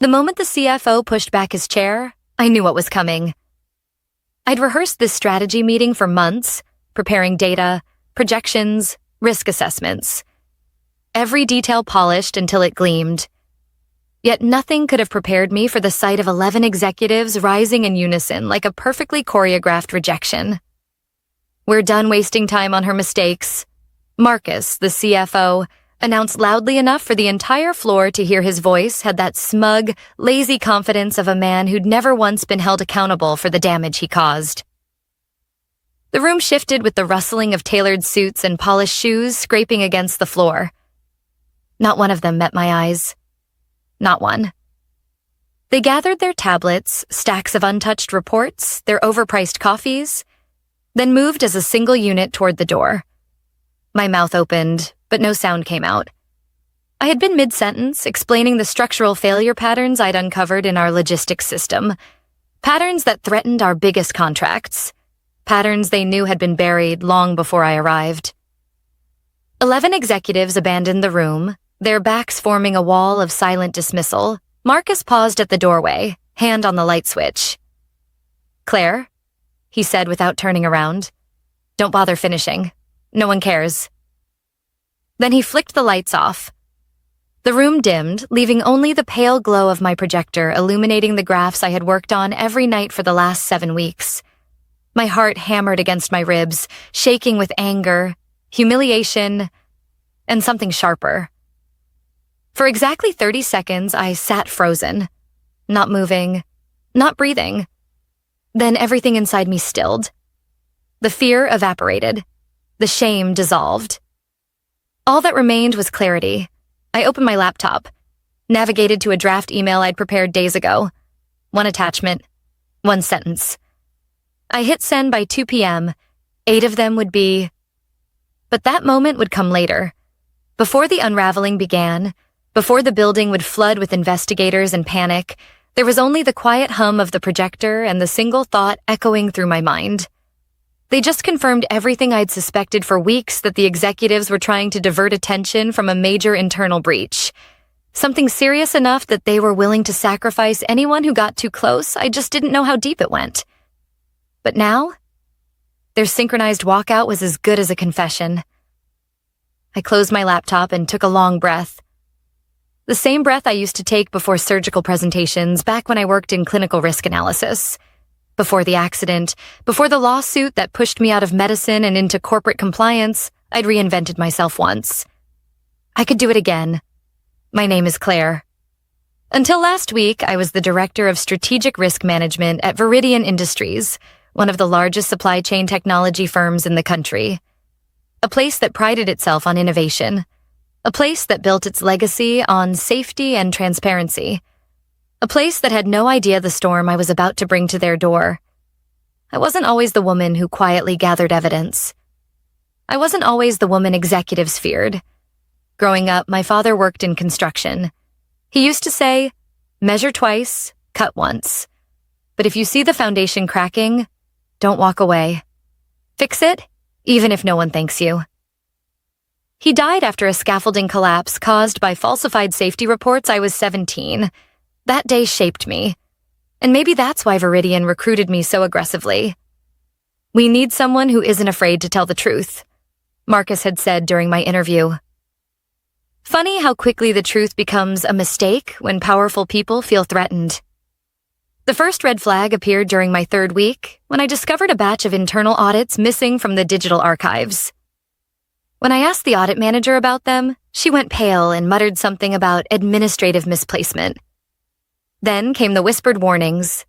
The moment the CFO pushed back his chair, I knew what was coming. I'd rehearsed this strategy meeting for months, preparing data, projections, risk assessments. Every detail polished until it gleamed. Yet nothing could have prepared me for the sight of 11 executives rising in unison like a perfectly choreographed rejection. "We're done wasting time on her mistakes," Marcus, the CFO, announced loudly enough for the entire floor to hear his voice had that smug, lazy confidence of a man who'd never once been held accountable for the damage he caused. The room shifted with the rustling of tailored suits and polished shoes scraping against the floor. Not one of them met my eyes. Not one. They gathered their tablets, stacks of untouched reports, their overpriced coffees, then moved as a single unit toward the door. My mouth opened, but no sound came out. I had been mid-sentence, explaining the structural failure patterns I'd uncovered in our logistics system. Patterns that threatened our biggest contracts. Patterns they knew had been buried long before I arrived. 11 executives abandoned the room, their backs forming a wall of silent dismissal. Marcus paused at the doorway, hand on the light switch. "Claire," he said without turning around. "Don't bother finishing. No one cares." Then he flicked the lights off. The room dimmed, leaving only the pale glow of my projector illuminating the graphs I had worked on every night for the last 7 weeks. My heart hammered against my ribs, shaking with anger, humiliation, and something sharper. For exactly 30 seconds, I sat frozen, not moving, not breathing. Then everything inside me stilled. The fear evaporated. The shame dissolved. All that remained was clarity. I opened my laptop, navigated to a draft email I'd prepared days ago. 1 attachment, 1 sentence. I hit send by 2 p.m. 8 of them would be... But that moment would come later. Before the unraveling began, before the building would flood with investigators and panic, there was only the quiet hum of the projector and the single thought echoing through my mind. They just confirmed everything I'd suspected for weeks, that the executives were trying to divert attention from a major internal breach. Something serious enough that they were willing to sacrifice anyone who got too close. I just didn't know how deep it went. But now, their synchronized walkout was as good as a confession. I closed my laptop and took a long breath. The same breath I used to take before surgical presentations back when I worked in clinical risk analysis. Before the accident, before the lawsuit that pushed me out of medicine and into corporate compliance, I'd reinvented myself once. I could do it again. My name is Claire. Until last week, I was the director of strategic risk management at Viridian Industries, one of the largest supply chain technology firms in the country. A place that prided itself on innovation. A place that built its legacy on safety and transparency. A place that had no idea the storm I was about to bring to their door. I wasn't always the woman who quietly gathered evidence. I wasn't always the woman executives feared. Growing up, my father worked in construction. He used to say, "Measure twice, cut once. But if you see the foundation cracking, don't walk away. Fix it, even if no one thanks you." He died after a scaffolding collapse caused by falsified safety reports. I was 17. That day shaped me. And maybe that's why Viridian recruited me so aggressively. "We need someone who isn't afraid to tell the truth," Marcus had said during my interview. Funny how quickly the truth becomes a mistake when powerful people feel threatened. The first red flag appeared during my 3rd week when I discovered a batch of internal audits missing from the digital archives. When I asked the audit manager about them, she went pale and muttered something about administrative misplacement. Then came the whispered warnings,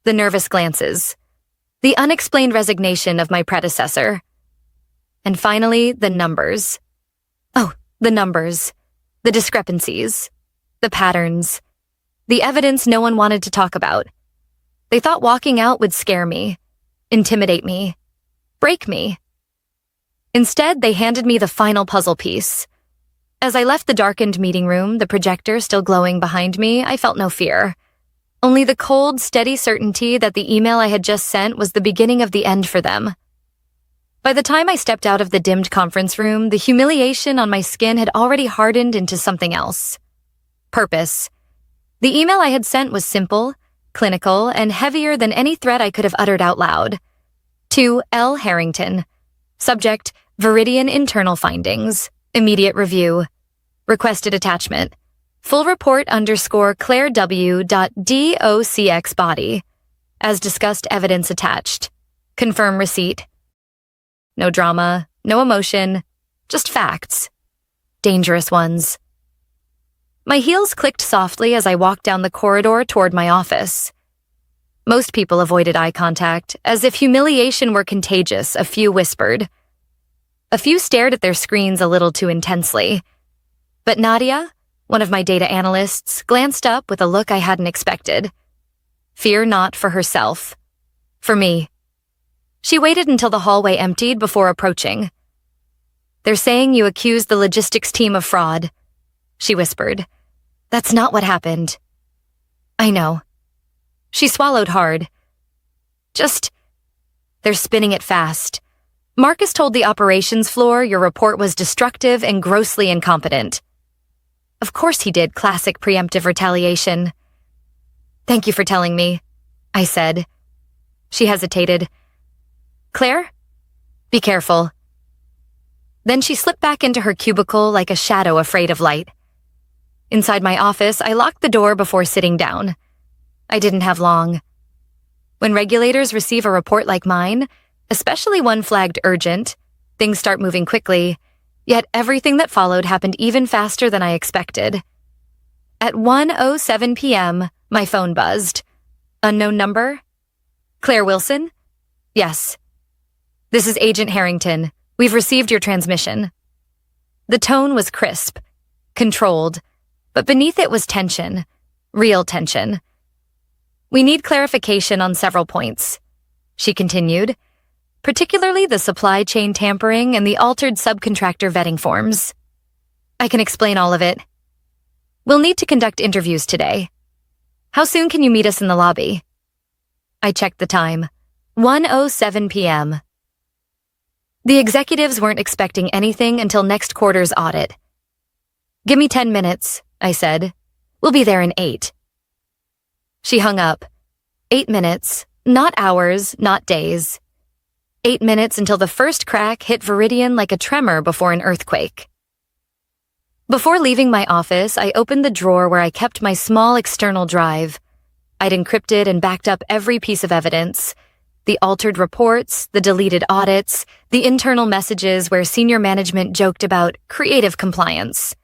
the nervous glances, the unexplained resignation of my predecessor, and finally, the numbers. Oh, the numbers, the discrepancies, the patterns, the evidence no one wanted to talk about. They thought walking out would scare me, intimidate me, break me. Instead, they handed me the final puzzle piece. As I left the darkened meeting room, the projector still glowing behind me, I felt no fear. Only the cold, steady certainty that the email I had just sent was the beginning of the end for them. By the time I stepped out of the dimmed conference room, the humiliation on my skin had already hardened into something else. Purpose. The email I had sent was simple, clinical, and heavier than any threat I could have uttered out loud. To L. Harrington. Subject, Viridian internal findings. Immediate review. Requested attachment. Full report _ Claire W.docx body. As discussed, evidence attached. Confirm receipt. No drama, no emotion, just facts. Dangerous ones. My heels clicked softly as I walked down the corridor toward my office. Most people avoided eye contact, as if humiliation were contagious, a few whispered. A few stared at their screens a little too intensely. But Nadia, one of my data analysts, glanced up with a look I hadn't expected. Fear not for herself. For me. She waited until the hallway emptied before approaching. They're saying you accused the logistics team of fraud, she whispered. That's not what happened. I know. She swallowed hard. They're spinning it fast. Marcus told the operations floor your report was destructive and grossly incompetent. Of course he did, classic preemptive retaliation. Thank you for telling me, I said. She hesitated. Claire? Be careful. Then she slipped back into her cubicle like a shadow afraid of light. Inside my office, I locked the door before sitting down. I didn't have long. When regulators receive a report like mine, especially one flagged urgent, things start moving quickly, yet everything that followed happened even faster than I expected. At 1:07 p.m., my phone buzzed. Unknown number? Claire Wilson? Yes. This is Agent Harrington. We've received your transmission. The tone was crisp, controlled, but beneath it was tension, real tension. We need clarification on several points, she continued, particularly the supply chain tampering and the altered subcontractor vetting forms. I can explain all of it. We'll need to conduct interviews today. How soon can you meet us in the lobby? I checked the time. 1:07 p.m. The executives weren't expecting anything until next quarter's audit. Give me 10 minutes, I said. We'll be there in 8. She hung up. 8 minutes, not hours, not days. 8 minutes until the first crack hit Viridian like a tremor before an earthquake. Before leaving my office, I opened the drawer where I kept my small external drive. I'd encrypted and backed up every piece of evidence. The altered reports, the deleted audits, the internal messages where senior management joked about creative compliance.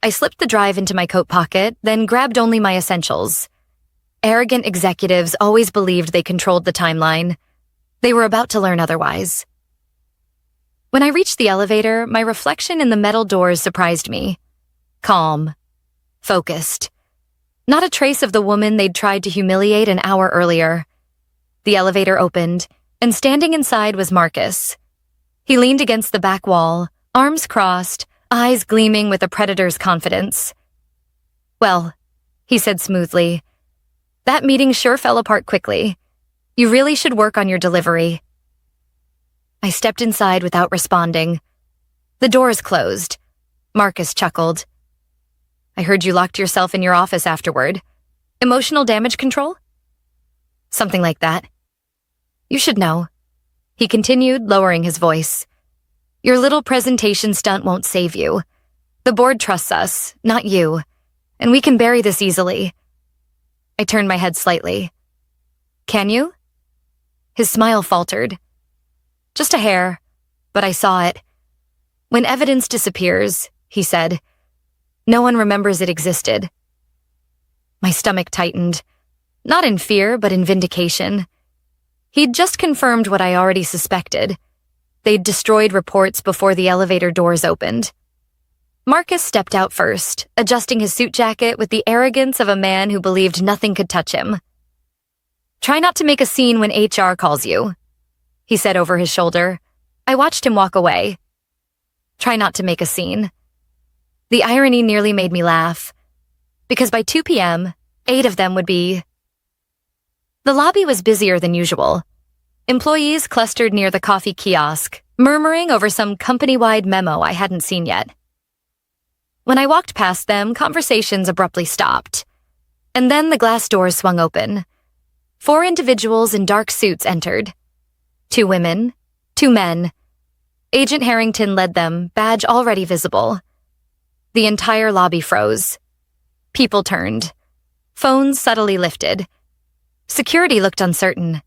I slipped the drive into my coat pocket, then grabbed only my essentials. Arrogant executives always believed they controlled the timeline. They were about to learn otherwise. When I reached the elevator, my reflection in the metal doors surprised me. Calm. Focused. Not a trace of the woman they'd tried to humiliate an hour earlier. The elevator opened, and standing inside was Marcus. He leaned against the back wall, arms crossed, eyes gleaming with a predator's confidence. Well, he said smoothly, that meeting sure fell apart quickly. You really should work on your delivery. I stepped inside without responding. The doors closed. Marcus chuckled. I heard you locked yourself in your office afterward. Emotional damage control? Something like that. You should know. He continued, lowering his voice. Your little presentation stunt won't save you. The board trusts us, not you, and we can bury this easily. I turned my head slightly. Can you? His smile faltered. Just a hair, but I saw it. When evidence disappears, he said, no one remembers it existed. My stomach tightened, not in fear, but in vindication. He'd just confirmed what I already suspected. They'd destroyed reports before the elevator doors opened. Marcus stepped out first, adjusting his suit jacket with the arrogance of a man who believed nothing could touch him. Try not to make a scene when HR calls you, he said over his shoulder. I watched him walk away. Try not to make a scene. The irony nearly made me laugh, because by 2 p.m., 8 of them would be... The lobby was busier than usual. Employees clustered near the coffee kiosk, murmuring over some company-wide memo I hadn't seen yet. When I walked past them, conversations abruptly stopped. And then the glass doors swung open. 4 individuals in dark suits entered. 2 women, 2 men. Agent Harrington led them, badge already visible. The entire lobby froze. People turned. Phones subtly lifted. Security looked uncertain.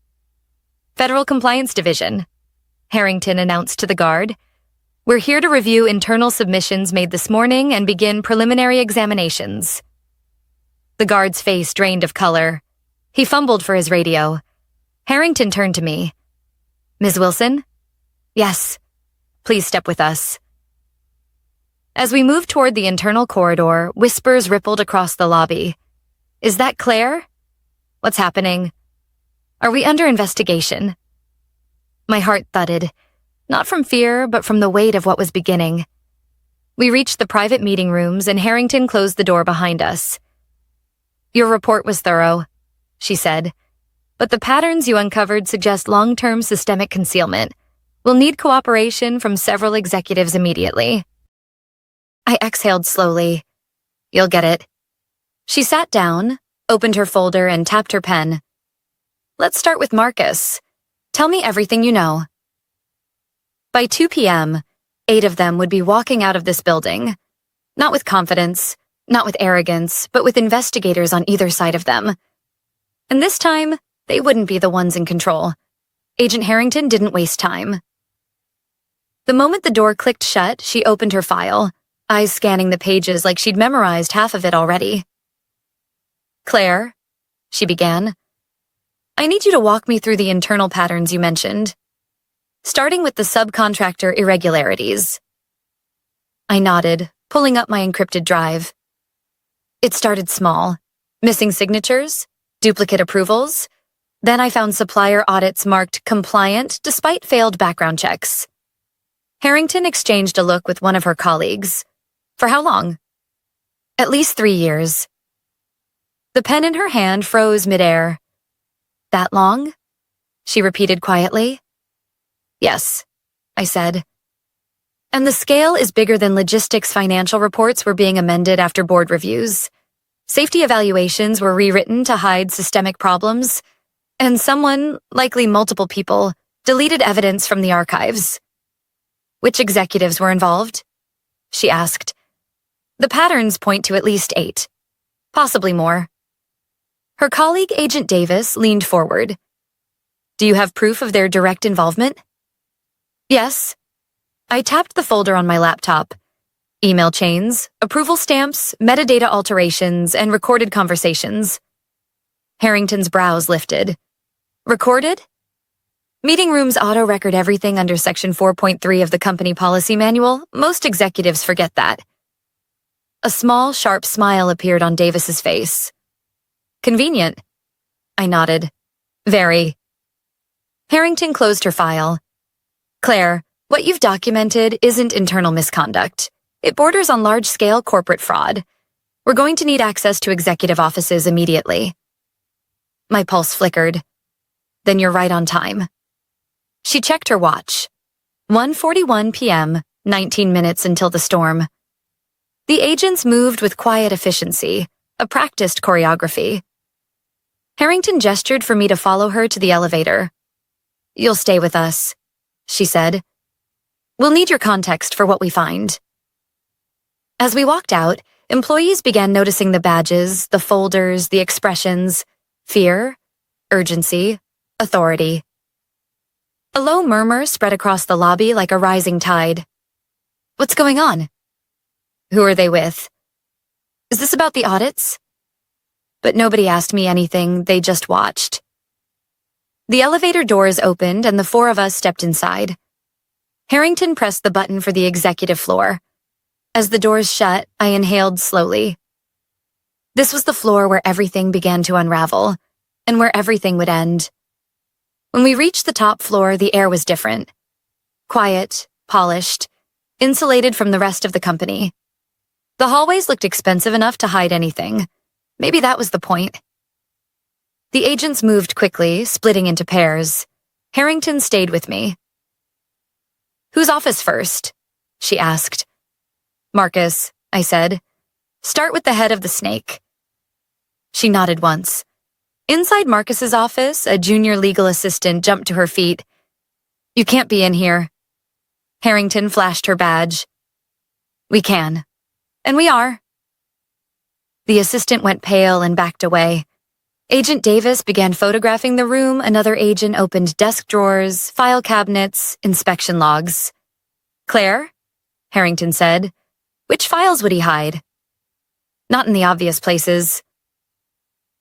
Federal Compliance Division, Harrington announced to the guard. We're here to review internal submissions made this morning and begin preliminary examinations. The guard's face drained of color. He fumbled for his radio. Harrington turned to me. Ms. Wilson? Yes. Please step with us. As we moved toward the internal corridor, whispers rippled across the lobby. Is that Claire? What's happening? Are we under investigation? My heart thudded, not from fear, but from the weight of what was beginning. We reached the private meeting rooms and Harrington closed the door behind us. Your report was thorough, she said, but the patterns you uncovered suggest long-term systemic concealment. We'll need cooperation from several executives immediately. I exhaled slowly. You'll get it. She sat down, opened her folder, and tapped her pen. Let's start with Marcus. Tell me everything you know. By 2 p.m., 8 of them would be walking out of this building. Not with confidence, not with arrogance, but with investigators on either side of them. And this time, they wouldn't be the ones in control. Agent Harrington didn't waste time. The moment the door clicked shut, she opened her file, eyes scanning the pages like she'd memorized half of it already. Claire, she began, I need you to walk me through the internal patterns you mentioned, starting with the subcontractor irregularities. I nodded, pulling up my encrypted drive. It started small, missing signatures, duplicate approvals. Then I found supplier audits marked compliant despite failed background checks. Harrington exchanged a look with one of her colleagues. For how long? At least 3 years. The pen in her hand froze midair. That long? She repeated quietly. Yes, I said. And the scale is bigger than logistics financial reports were being amended after board reviews. Safety evaluations were rewritten to hide systemic problems, and someone, likely multiple people, deleted evidence from the archives. Which executives were involved? She asked. The patterns point to at least 8, possibly more. Her colleague, Agent Davis, leaned forward. Do you have proof of their direct involvement? Yes. I tapped the folder on my laptop. Email chains, approval stamps, metadata alterations, and recorded conversations. Harrington's brows lifted. Recorded? Meeting rooms auto-record everything under Section 4.3 of the company policy manual. Most executives forget that. A small, sharp smile appeared on Davis's face. Convenient. I nodded. Very. Harrington closed her file. Claire, what you've documented isn't internal misconduct. It borders on large-scale corporate fraud. We're going to need access to executive offices immediately. My pulse flickered. Then you're right on time. She checked her watch. 1:41 p.m., 19 minutes until the storm. The agents moved with quiet efficiency, a practiced choreography. Harrington gestured for me to follow her to the elevator. You'll stay with us, she said. We'll need your context for what we find. As we walked out, employees began noticing the badges, the folders, the expressions, fear, urgency, authority. A low murmur spread across the lobby like a rising tide. What's going on? Who are they with? Is this about the audits? But nobody asked me anything, they just watched. The elevator doors opened and the 4 of us stepped inside. Harrington pressed the button for the executive floor. As the doors shut, I inhaled slowly. This was the floor where everything began to unravel, and where everything would end. When we reached the top floor, the air was different. Quiet, polished, insulated from the rest of the company. The hallways looked expensive enough to hide anything. Maybe that was the point. The agents moved quickly, splitting into pairs. Harrington stayed with me. Whose office first? She asked. Marcus, I said. Start with the head of the snake. She nodded once. Inside Marcus's office, a junior legal assistant jumped to her feet. "You can't be in here." Harrington flashed her badge. "We can. And we are." The assistant went pale and backed away. Agent Davis began photographing the room. Another agent opened desk drawers, file cabinets, inspection logs. "Claire?" Harrington said. "Which files would he hide?" "Not in the obvious places."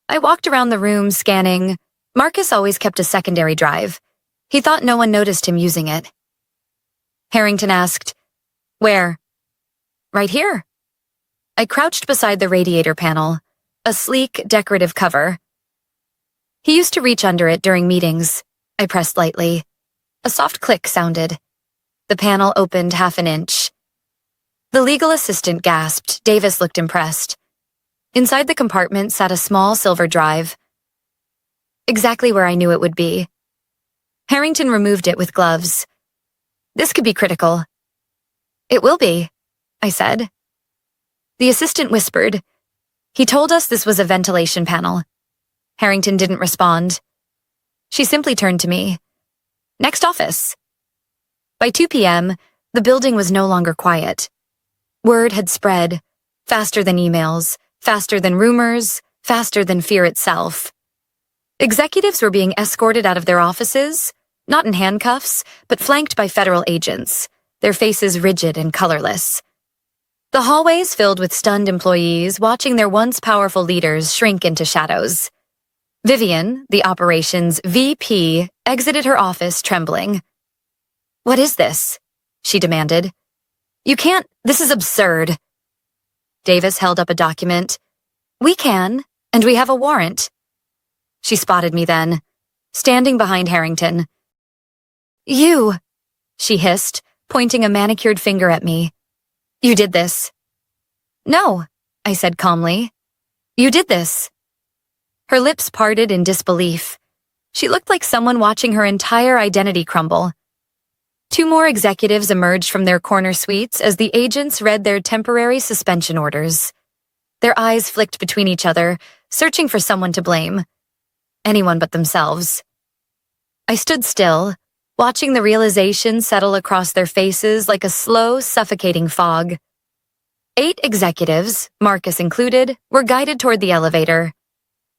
I walked around the room, scanning. Marcus always kept a secondary drive. He thought no one noticed him using it. Harrington asked, "Where?" "Right here." I crouched beside the radiator panel, a sleek, decorative cover. He used to reach under it during meetings. I pressed lightly. A soft click sounded. The panel opened half an inch. The legal assistant gasped. Davis looked impressed. Inside the compartment sat a small silver drive. Exactly where I knew it would be. Harrington removed it with gloves. "This could be critical." "It will be," I said. The assistant whispered. "He told us this was a ventilation panel." Harrington didn't respond. She simply turned to me. "Next office." By 2 p.m., the building was no longer quiet. Word had spread, faster than emails, faster than rumors, faster than fear itself. Executives were being escorted out of their offices, not in handcuffs, but flanked by federal agents, their faces rigid and colorless. The hallways filled with stunned employees watching their once powerful leaders shrink into shadows. Vivian, the operations VP, exited her office trembling. "What is this?" she demanded. "You can't, this is absurd." Davis held up a document. "We can, and we have a warrant." She spotted me then, standing behind Harrington. "You," she hissed, pointing a manicured finger at me. "You did this." "No," I said calmly. "You did this." Her lips parted in disbelief. She looked like someone watching her entire identity crumble. 2 more executives emerged from their corner suites as the agents read their temporary suspension orders. Their eyes flicked between each other, searching for someone to blame. Anyone but themselves. I stood still, watching the realization settle across their faces like a slow, suffocating fog. 8 executives, Marcus included, were guided toward the elevator.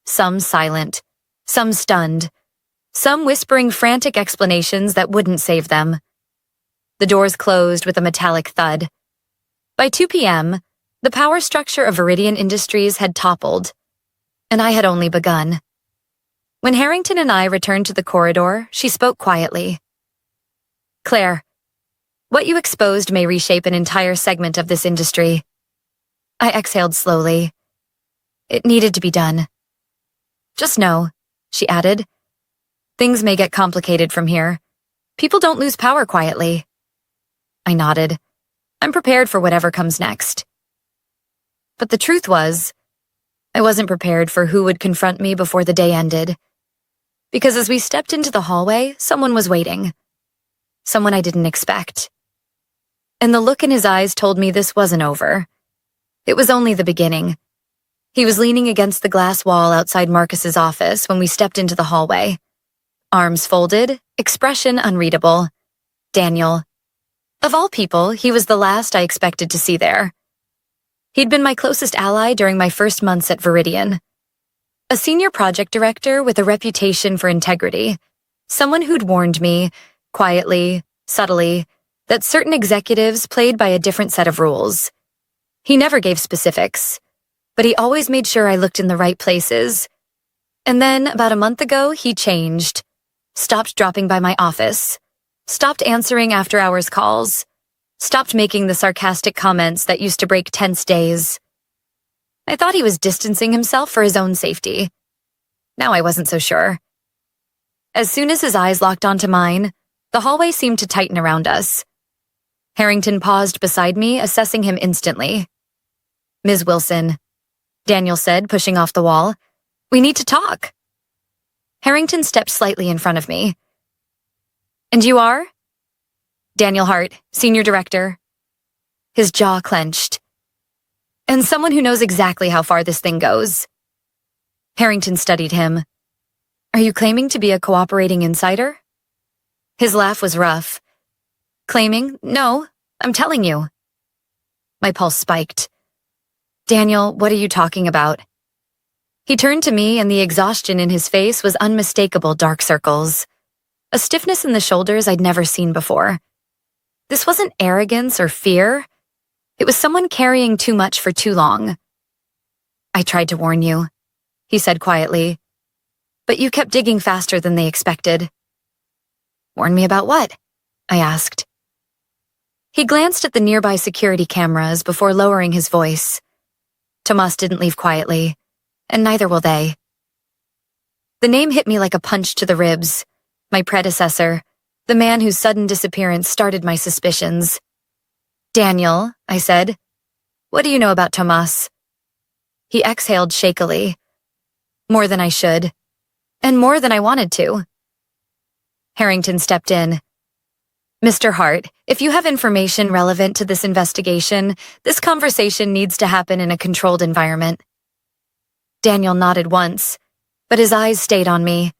Some silent, some stunned, some whispering frantic explanations that wouldn't save them. The doors closed with a metallic thud. By 2 p.m., the power structure of Viridian Industries had toppled, and I had only begun. When Harrington and I returned to the corridor, she spoke quietly. "Claire, what you exposed may reshape an entire segment of this industry." I exhaled slowly. It needed to be done. "Just know," she added, "things may get complicated from here. People don't lose power quietly." I nodded. I'm prepared for whatever comes next. But the truth was, I wasn't prepared for who would confront me before the day ended. Because as we stepped into the hallway, someone was waiting. Someone I didn't expect. And the look in his eyes told me this wasn't over. It was only the beginning. He was leaning against the glass wall outside Marcus's office when we stepped into the hallway. Arms folded, expression unreadable. Daniel. Of all people, he was the last I expected to see there. He'd been my closest ally during my first months at Viridian. A senior project director with a reputation for integrity. Someone who'd warned me, quietly, subtly, that certain executives played by a different set of rules. He never gave specifics, but he always made sure I looked in the right places. And then, about a month ago, he changed. Stopped dropping by my office. Stopped answering after-hours calls. Stopped making the sarcastic comments that used to break tense days. I thought he was distancing himself for his own safety. Now I wasn't so sure. As soon as his eyes locked onto mine, the hallway seemed to tighten around us. Harrington paused beside me, assessing him instantly. "Ms. Wilson," Daniel said, pushing off the wall. "We need to talk." Harrington stepped slightly in front of me. "And you are?" "Daniel Hart, Senior Director." His jaw clenched. "And someone who knows exactly how far this thing goes." Harrington studied him. Are you claiming to be a cooperating insider? His laugh was rough. Claiming? No, I'm telling you. My pulse spiked. Daniel, what are you talking about? He turned to me, and the exhaustion in his face was unmistakable dark circles. A stiffness in the shoulders I'd never seen before. This wasn't arrogance or fear. It was someone carrying too much for too long. I tried to warn you, he said quietly. But you kept digging faster than they expected. Warn me about what? I asked. He glanced at the nearby security cameras before lowering his voice. Tomas didn't leave quietly, and neither will they. The name hit me like a punch to the ribs. My predecessor, the man whose sudden disappearance started my suspicions. Daniel, I said, what do you know about Tomas? He exhaled shakily. More than I should, and more than I wanted to. Harrington stepped in. Mr. Hart, if you have information relevant to this investigation, this conversation needs to happen in a controlled environment. Daniel nodded once, but his eyes stayed on me.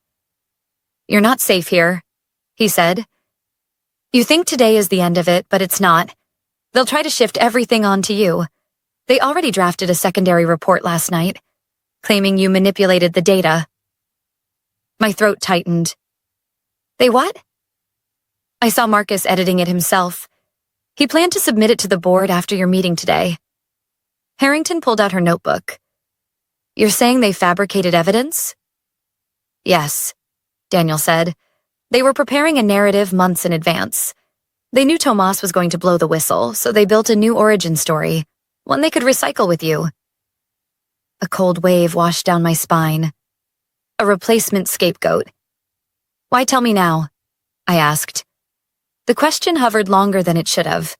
You're not safe here, he said. You think today is the end of it, but it's not. They'll try to shift everything onto you. They already drafted a secondary report last night, claiming you manipulated the data. My throat tightened. They what? I saw Marcus editing it himself. He planned to submit it to the board after your meeting today. Harrington pulled out her notebook. You're saying they fabricated evidence? Yes, Daniel said. They were preparing a narrative months in advance. They knew Tomas was going to blow the whistle, so they built a new origin story, one they could recycle with you. A cold wave washed down my spine. A replacement scapegoat. Why tell me now? I asked. The question hovered longer than it should have.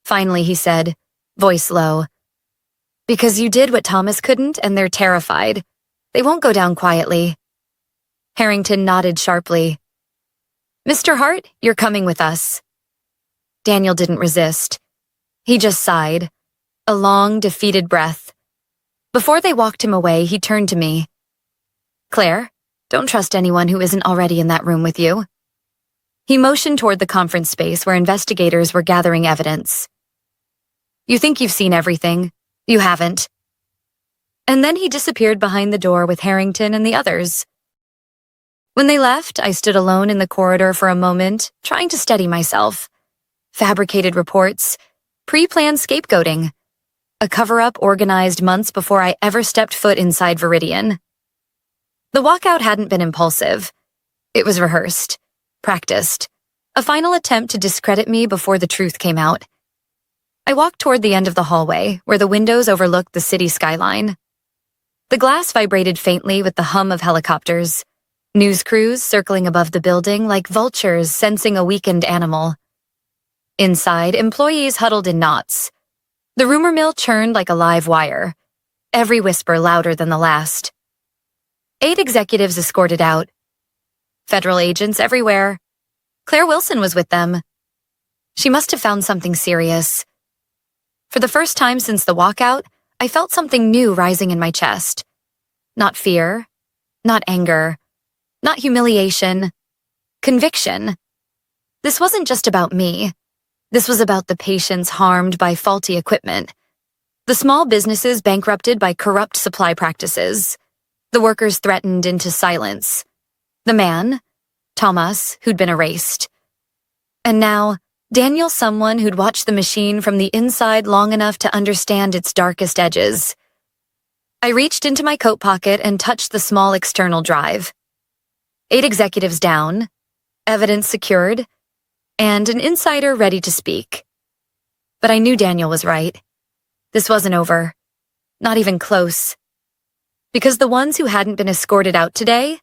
Finally, he said, voice low. Because you did what Thomas couldn't, and they're terrified. They won't go down quietly. Harrington nodded sharply. Mr. Hart, you're coming with us. Daniel didn't resist. He just sighed. A long, defeated breath. Before they walked him away, he turned to me. Claire, don't trust anyone who isn't already in that room with you. He motioned toward the conference space where investigators were gathering evidence. You think you've seen everything. You haven't. And then he disappeared behind the door with Harrington and the others. When they left, I stood alone in the corridor for a moment, trying to steady myself. Fabricated reports, pre-planned scapegoating. A cover-up organized months before I ever stepped foot inside Viridian. The walkout hadn't been impulsive. It was rehearsed, practiced, a final attempt to discredit me before the truth came out. I walked toward the end of the hallway, where the windows overlooked the city skyline. The glass vibrated faintly with the hum of helicopters, news crews circling above the building like vultures sensing a weakened animal. Inside, employees huddled in knots. The rumor mill churned like a live wire, every whisper louder than the last. 8 executives escorted out. Federal agents everywhere. Claire Wilson was with them. She must have found something serious. For the first time since the walkout, I felt something new rising in my chest. Not fear, not anger, not humiliation, conviction. This wasn't just about me. This was about the patients harmed by faulty equipment, the small businesses bankrupted by corrupt supply practices, the workers threatened into silence, the man, Tomas, who'd been erased. And now, Daniel, someone who'd watched the machine from the inside long enough to understand its darkest edges. I reached into my coat pocket and touched the small external drive. 8 executives down, evidence secured, and an insider ready to speak. But I knew Daniel was right. This wasn't over. Not even close. Because the ones who hadn't been escorted out today,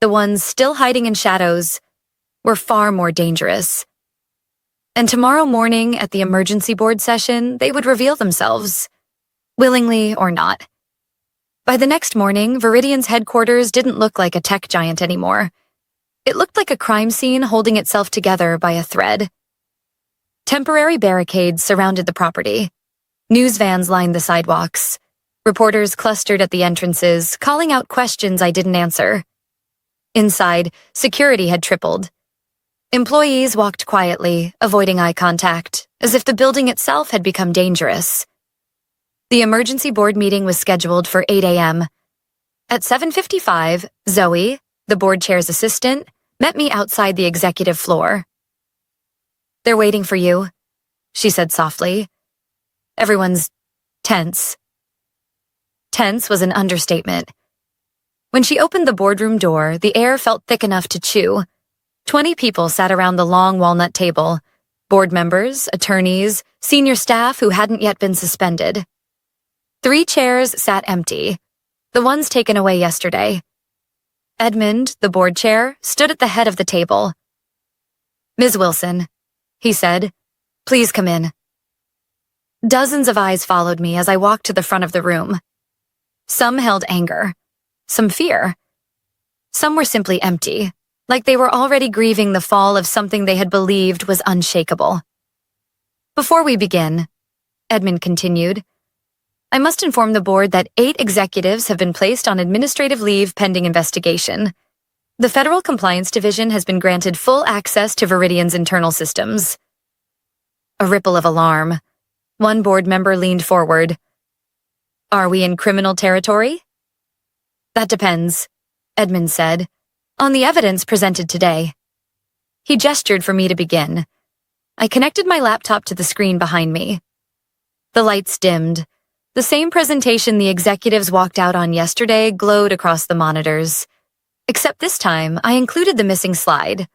the ones still hiding in shadows, were far more dangerous. And tomorrow morning at the emergency board session, they would reveal themselves, willingly or not. By the next morning, Viridian's headquarters didn't look like a tech giant anymore. It looked like a crime scene holding itself together by a thread. Temporary barricades surrounded the property. News vans lined the sidewalks. Reporters clustered at the entrances, calling out questions I didn't answer. Inside, security had tripled. Employees walked quietly, avoiding eye contact, as if the building itself had become dangerous. The emergency board meeting was scheduled for 8 a.m. At 7:55, Zoe, the board chair's assistant, met me outside the executive floor. "They're waiting for you," she said softly. Everyone's tense. Tense was an understatement. When she opened the boardroom door, the air felt thick enough to chew. 20 people sat around the long walnut table. Board members, attorneys, senior staff who hadn't yet been suspended. 3 chairs sat empty, the ones taken away yesterday. Edmund, the board chair, stood at the head of the table. "Ms. Wilson," he said, "please come in." Dozens of eyes followed me as I walked to the front of the room. Some held anger, some fear. Some were simply empty, like they were already grieving the fall of something they had believed was unshakable. "Before we begin," Edmund continued, "I must inform the board that 8 executives have been placed on administrative leave pending investigation. The Federal Compliance Division has been granted full access to Viridian's internal systems." A ripple of alarm. One board member leaned forward. "Are we in criminal territory?" "That depends," Edmund said, "on the evidence presented today." He gestured for me to begin. I connected my laptop to the screen behind me. The lights dimmed. The same presentation the executives walked out on yesterday glowed across the monitors. Except this time, I included the missing slide,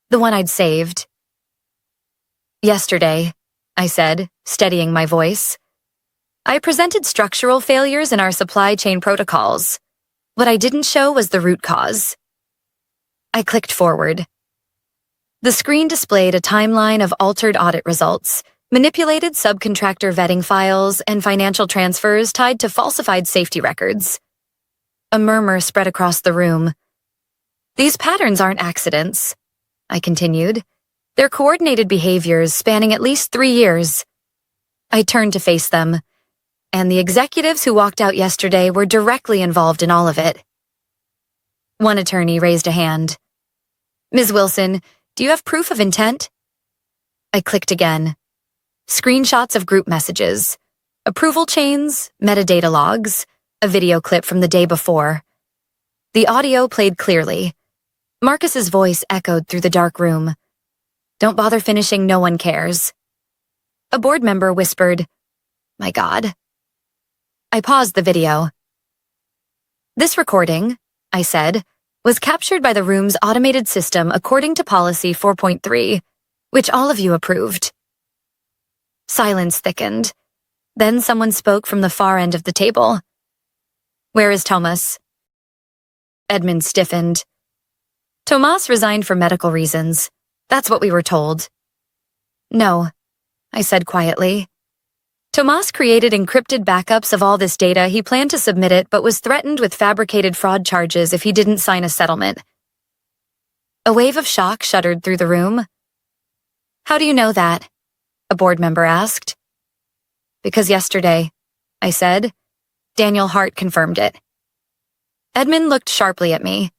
the one I'd saved. "Yesterday," I said, steadying my voice, "I presented structural failures in our supply chain protocols. What I didn't show was the root cause." I clicked forward. The screen displayed a timeline of altered audit results, manipulated subcontractor vetting files, and financial transfers tied to falsified safety records. A murmur spread across the room. "These patterns aren't accidents," I continued. "They're coordinated behaviors spanning at least 3 years. I turned to face them, and the executives who walked out yesterday were directly involved in all of it. One attorney raised a hand. "Ms. Wilson, do you have proof of intent?" I clicked again. Screenshots of group messages, approval chains, metadata logs, a video clip from the day before. The audio played clearly. Marcus's voice echoed through the dark room. "Don't bother finishing, no one cares." A board member whispered, "My God." I paused the video. "This recording," I said, "was captured by the room's automated system according to policy 4.3, which all of you approved." Silence thickened. Then someone spoke from the far end of the table. "Where is Thomas?" Edmund stiffened. "Tomas resigned for medical reasons. That's what we were told." "No," I said quietly. "Tomas created encrypted backups of all this data. He planned to submit it, but was threatened with fabricated fraud charges if he didn't sign a settlement." A wave of shock shuddered through the room. "How do you know that?" a board member asked. "Because yesterday," I said. "Daniel Hart confirmed it." Edmund looked sharply at me.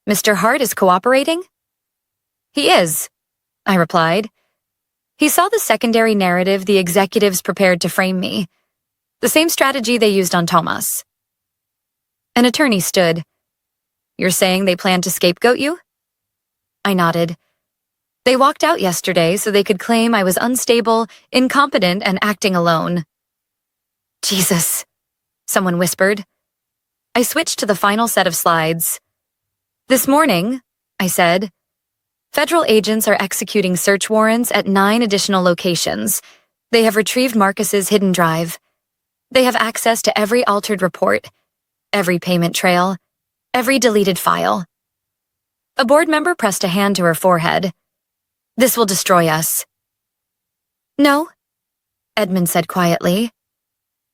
"Mr. Hart is cooperating?" "He is," I replied. He saw the secondary narrative the executives prepared to frame me, the same strategy they used on Thomas. An attorney stood. "You're saying they planned to scapegoat you?" I nodded. "They walked out yesterday so they could claim I was unstable, incompetent, and acting alone." "Jesus," someone whispered. I switched to the final set of slides. "This morning," I said, "federal agents are executing search warrants at 9 additional locations. They have retrieved Marcus's hidden drive. They have access to every altered report, every payment trail, every deleted file." A board member pressed a hand to her forehead. "This will destroy us." "No," Edmund said quietly.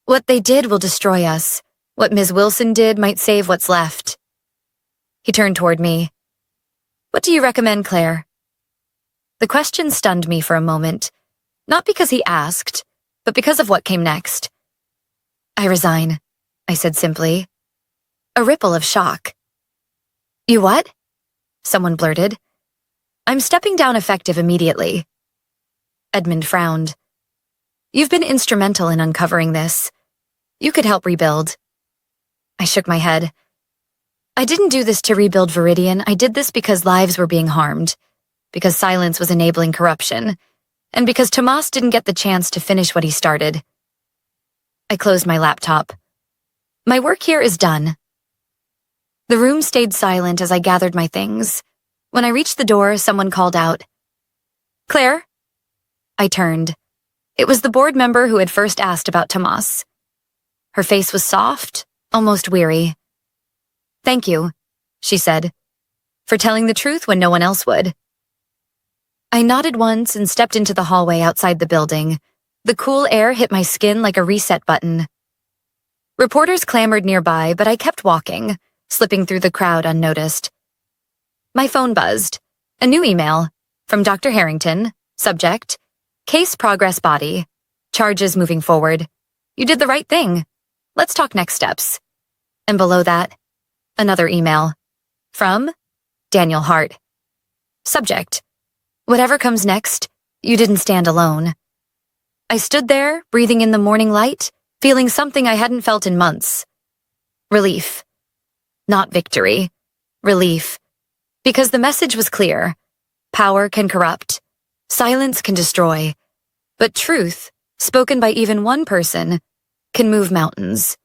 "What they did will destroy us. What Ms. Wilson did might save what's left." He turned toward me. "What do you recommend, Claire?" The question stunned me for a moment, not because he asked, but because of what came next. "I resign," I said simply. A ripple of shock. You what? Someone blurted. I'm stepping down effective immediately. Edmund frowned. You've been instrumental in uncovering this. You could help rebuild. I shook my head. I didn't do this to rebuild Viridian. I did this because lives were being harmed, because silence was enabling corruption, and because Tomas didn't get the chance to finish what he started. I closed my laptop. My work here is done. The room stayed silent as I gathered my things. When I reached the door, someone called out, Claire? I turned. It was the board member who had first asked about Tomas. Her face was soft, almost weary. Thank you, she said, for telling the truth when no one else would. I nodded once and stepped into the hallway outside the building. The cool air hit my skin like a reset button. Reporters clamored nearby, but I kept walking, slipping through the crowd unnoticed. My phone buzzed. A new email from Dr. Harrington. Subject, Case Progress Body. Charges moving forward. You did the right thing. Let's talk next steps. And below that, another email. From Daniel Hart. Subject, whatever comes next, you didn't stand alone. I stood there, breathing in the morning light, feeling something I hadn't felt in months. Relief. Not victory. Relief. Because the message was clear. Power can corrupt. Silence can destroy. But truth, spoken by even one person, can move mountains.